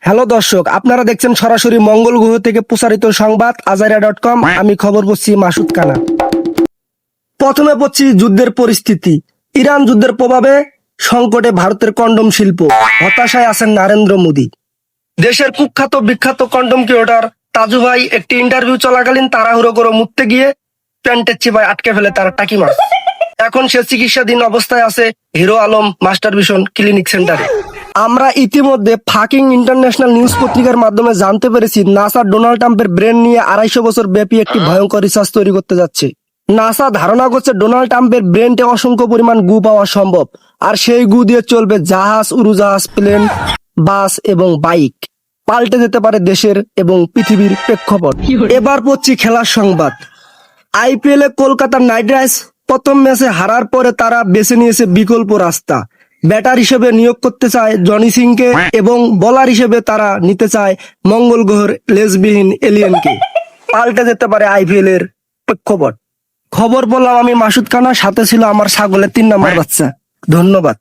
Hello দর্শক, আপনারা দেখছেন সরাসরি মঙ্গল গ্রহ থেকে প্রচারিত সংবাদ আজারিয়া.com। আমি খবর পড়ছি মাসুদ কানা। প্রথমে পড়ছি যুদ্ধের পরিস্থিতি। ইরান যুদ্ধের প্রভাবে সংকটে ভারতের কন্ডম শিল্প, হতাশায় আছেন নরেন্দ্র মোদী। দেশের কুখ্যাত বিখ্যাত কন্ডম ক্রিয়েটর তাজু ভাই একটি ইন্টারভিউ চলাকালীন তাড়াহুড়ো করে মুততে গিয়ে প্যান্টের চিপায় আটকে ফেলে তার টাকি মাছ। এখন সে চিকিৎসাধীন অবস্থায় আছে hero Alam master vision clinic সেন্টারে। আমরা ইতিমধ্যে ফাকিং ইন্টারন্যাশনাল নিউজ পত্রিকার মাধ্যমে জানতে পেরেছি নাসা ডোনাল্ড ট্রাম্পের ব্রেন নিয়ে 250 বছর ব্যাপী একটি ভয়ঙ্কর রিসার্চ তৈরি করতে যাচ্ছে। নাসা ধারণা করছে ডোনাল্ড ট্রাম্পের ব্রেনটে অসংখ্য পরিমাণ গু পাওয়া সম্ভব, আর সেই গু দিয়ে চলবে জাহাজ, উড়োজাহাজ, প্লেন, বাস এবং বাইক। পাল্টে যেতে পারে দেশের এবং পৃথিবীর প্রেক্ষাপট। এবার পড়ছি খেলার সংবাদ। আইপিএল এ কলকাতা নাইট রাইডার্স প্রথম ম্যাচে হারার পরে তারা বেছে নিয়েছে বিকল্প রাস্তা। ব্যাটার হিসেবে নিয়োগ করতে চায় জনি সিংকে এবং বোলার হিসেবে তারা নিতে চায় মঙ্গল গ্রহের লেজবিহীন এলিয়েনকে। পাল্টে যেতে পারে আইপিএল এর প্রেক্ষাপট। খবর বললাম আমি মাসুদ কানা, সাথে ছিল আমার ছাগলের 3 নম্বর বাচ্চা। ধন্যবাদ।